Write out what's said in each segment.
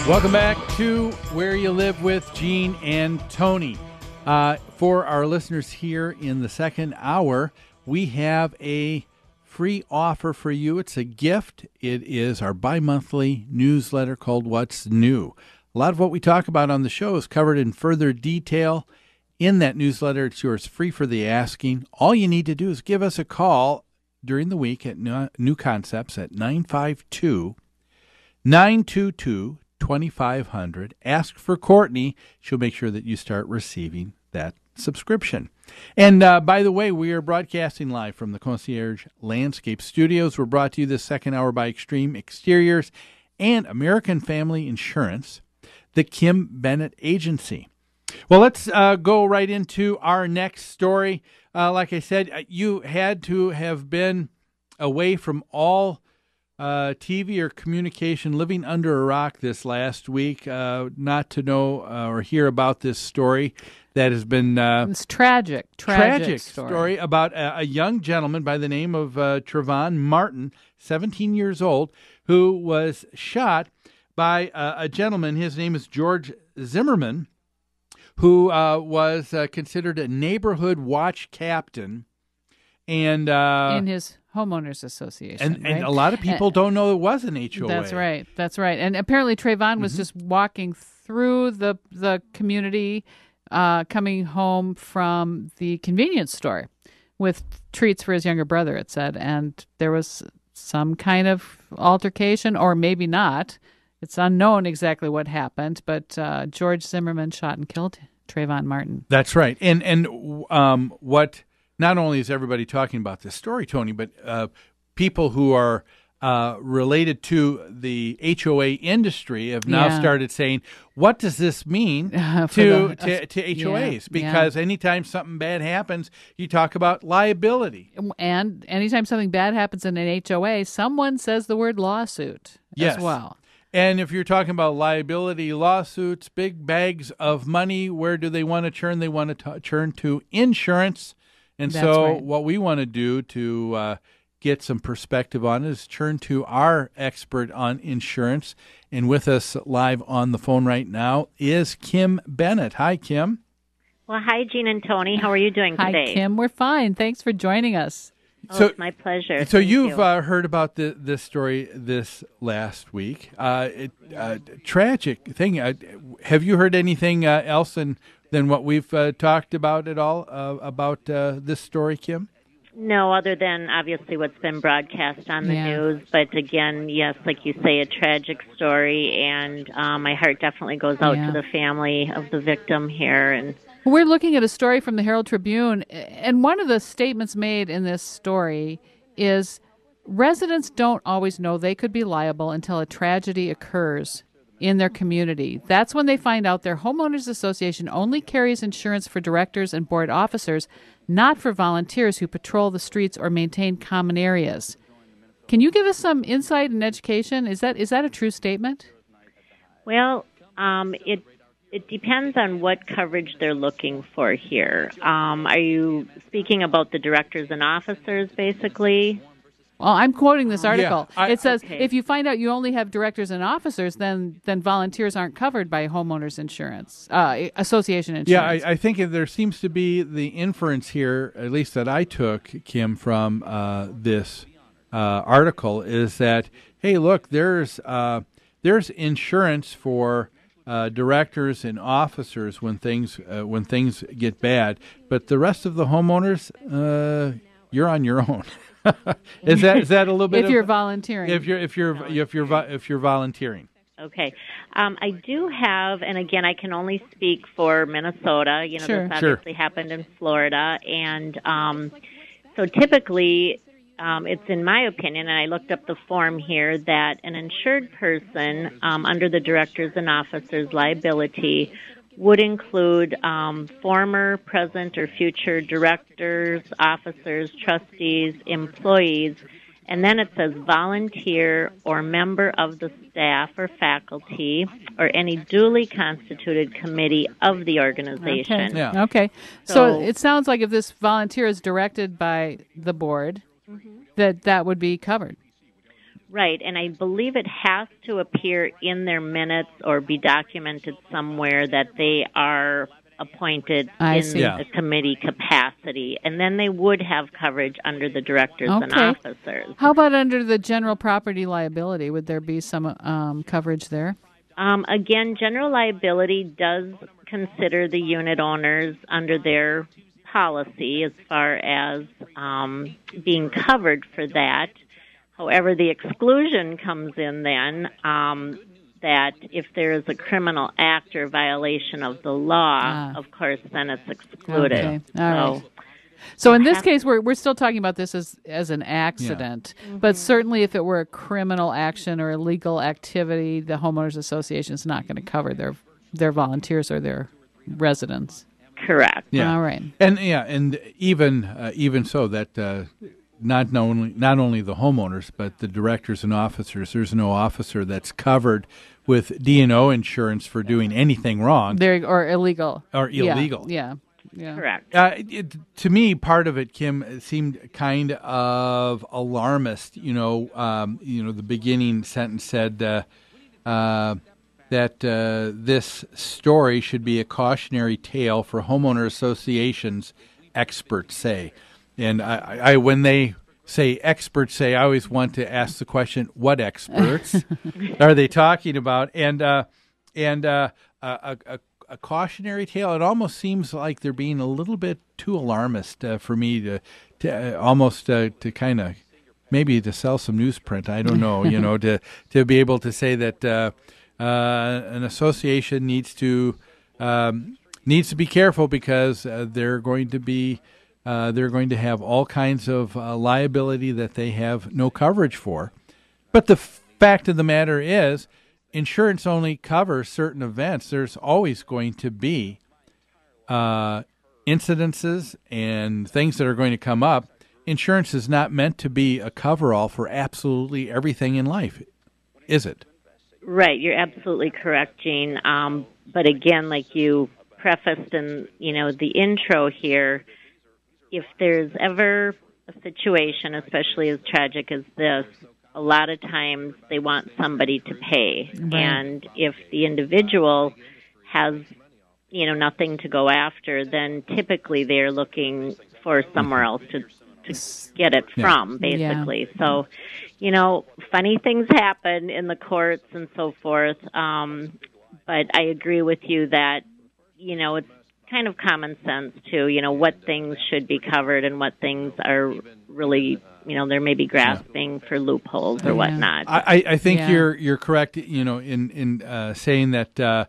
Welcome back to Where You Live with Gene and Tony. For our listeners here in the second hour, we have a free offer for you. It's a gift. It is our bi-monthly newsletter called What's New. A lot of what we talk about on the show is covered in further detail in that newsletter. It's yours free for the asking. All you need to do is give us a call during the week at New Concepts at 952-922-2500. Ask for Courtney. She'll make sure that you start receiving that subscription. And by the way, we are broadcasting live from the Concierge Landscape Studios. We're brought to you this second hour by Extreme Exteriors and American Family Insurance, the Kim Bennett Agency. Well, let's go right into our next story. Like I said, you had to have been away from all TV or communication, living under a rock this last week, not to know or hear about this story that has been it's tragic story about a young gentleman by the name of Pt.1 Martin, 17 years old, who was shot by a gentleman. His name is George Zimmerman, who was considered a neighborhood watch captain, and in his homeowners association. And a lot of people don't know it was an HOA. That's right. And apparently Pt.1 was just walking through the community, coming home from the convenience store with treats for his younger brother, it said. And there was some kind of altercation, or maybe not. It's unknown exactly what happened, but George Zimmerman shot and killed Pt.1 Martin. That's right. And what not only is everybody talking about this story, Tony, but people who are related to the HOA industry have now started saying, what does this mean to HOAs? Because anytime something bad happens, you talk about liability. And anytime something bad happens in an HOA, someone says the word lawsuit as well. And if you're talking about liability lawsuits, big bags of money, where do they want to turn? They want to turn to insurance. And what we want to do to get some perspective on it is turn to our expert on insurance. And with us live on the phone right now is Kim Bennett. Hi, Kim. Well, hi, Gene and Tony. How are you doing today? Hi, Kim. We're fine. Thanks for joining us. It's my pleasure. So you've heard about this story this last week. Tragic thing. Have you heard anything else than what we've talked about at all about this story, Kim? No, other than obviously what's been broadcast on the news. But again, yes, like you say, a tragic story, and my heart definitely goes out to the family of the victim here. And we're looking at a story from the Herald Tribune, and one of the statements made in this story is residents don't always know they could be liable until a tragedy occurs in their community. That's when they find out their homeowners association only carries insurance for directors and board officers, not for volunteers who patrol the streets or maintain common areas. Can you give us some insight and education? Is that a true statement? Well, it depends on what coverage they're looking for here. Are you speaking about the directors and officers, basically? Well, I'm quoting this article. It says, okay. If you find out you only have directors and officers, then volunteers aren't covered by homeowners insurance, association insurance. Yeah, I think there seems to be the inference here, at least that I took, Kim, from this article, is that, hey, look, there's insurance for directors and officers when things get bad, but the rest of the homeowners, you're on your own. Is that a little bit? If you're volunteering. If you're volunteering. Okay. I do have, and again, I can only speak for Minnesota. You know, this obviously happened in Florida, and so typically, it's in my opinion, and I looked up the form here, that an insured person under the directors and officers liability would include former, present, or future directors, officers, trustees, employees, and then it says volunteer or member of the staff or faculty or any duly constituted committee of the organization. Okay. Yeah. Okay. So it sounds like if this volunteer is directed by the board, that would be covered. Right, and I believe it has to appear in their minutes or be documented somewhere that they are appointed in a committee capacity, and then they would have coverage under the directors and officers. How about under the general property liability? Would there be some coverage there? Again, general liability does consider the unit owners under their policy as far as being covered for that. However, the exclusion comes in then that if there is a criminal act or violation of the law, of course, then it's excluded. Okay. All right. So in this case, we're still talking about this as an accident, but certainly if it were a criminal action or illegal activity, the homeowners association is not going to cover their volunteers or their residents. Correct. Yeah. All right. And even so that. Not only the homeowners, but the directors and officers. There's no officer that's covered with D&O insurance for doing anything wrong. Or illegal. Yeah. Correct. To me, part of it, Kim, seemed kind of alarmist. The beginning sentence said that this story should be a cautionary tale for homeowner associations, experts say. And I when they say experts say, I always want to ask the question, what experts are they talking about? And a cautionary tale. It almost seems like they're being a little bit too alarmist for me to almost to kind of maybe to sell some newsprint. I don't know. To be able to say that an association needs to be careful because they're going to have all kinds of liability that they have no coverage for. But the fact of the matter is, insurance only covers certain events. There's always going to be incidences and things that are going to come up. Insurance is not meant to be a coverall for absolutely everything in life, is it? Right. You're absolutely correct, Gene. But again, like you prefaced in the intro here, if there's ever a situation, especially as tragic as this, a lot of times they want somebody to pay. Right. And if the individual has, nothing to go after, then typically they're looking for somewhere else to get it from, basically. Yeah. So, funny things happen in the courts and so forth. But I agree with you that, it's kind of common sense too, what things should be covered and what things are really, there may be grasping for loopholes or whatnot. I think you're correct, in saying that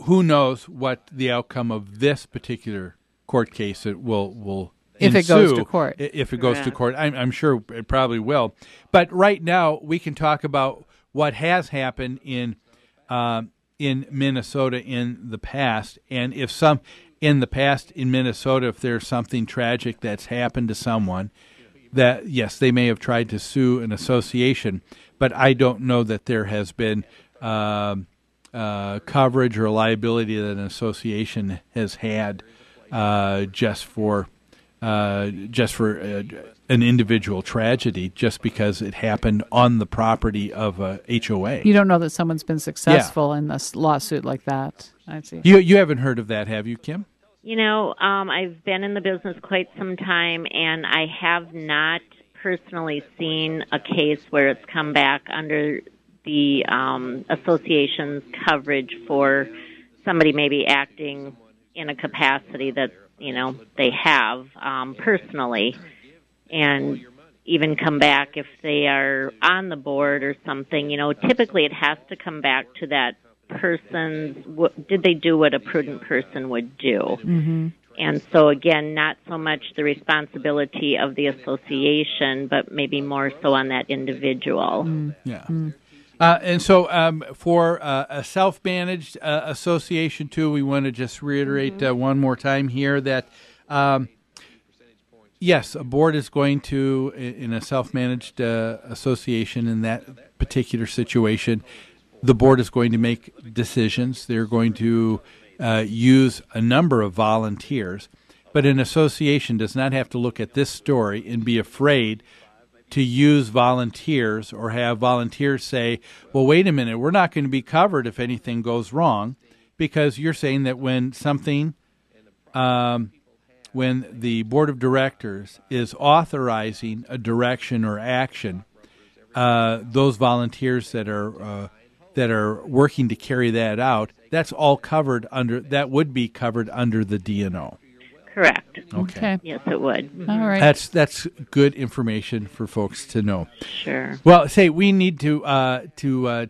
who knows what the outcome of this particular court case will if ensue, it goes to court. If it goes to court. I'm sure it probably will. But right now we can talk about what has happened in Minnesota in the past, and in the past in Minnesota, if there's something tragic that's happened to someone, that, yes, they may have tried to sue an association, but I don't know that there has been coverage or liability that an association has had just for an individual tragedy, just because it happened on the property of a HOA. You don't know that someone's been successful in this lawsuit like that. I see. You haven't heard of that, have you, Kim? I've been in the business quite some time, and I have not personally seen a case where it's come back under the association's coverage for somebody maybe acting in a capacity that, they have personally, and even come back if they are on the board or something. Typically it has to come back to that did they do what a prudent person would do? Mm-hmm. And so, again, not so much the responsibility of the association, but maybe more so on that individual. Mm. Yeah. Mm. And so for a self-managed association, too, we want to just reiterate one more time here that, yes, a board is going to, in a self-managed association in that particular situation, the board is going to make decisions. They're going to use a number of volunteers. But an association does not have to look at this story and be afraid to use volunteers or have volunteers say, well, wait a minute, we're not going to be covered if anything goes wrong, because you're saying that when something, when the board of directors is authorizing a direction or action, those volunteers that are working to carry that out, that's all covered under, that would be covered under the DNO. Correct. Okay. Yes, it would. Mm-hmm. All right. That's good information for folks to know. Sure. Well, say we need to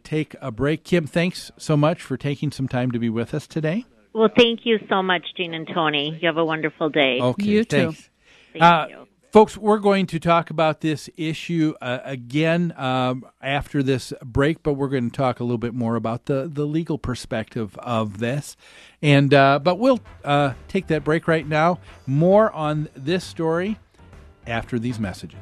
take a break. Kim, thanks so much for taking some time to be with us today. Well, thank you so much, Jean and Tony. You have a wonderful day. Okay. You too. Thanks. Thank you. Folks, we're going to talk about this issue again after this break, but we're going to talk a little bit more about the legal perspective of this. And but we'll take that break right now. More on this story after these messages.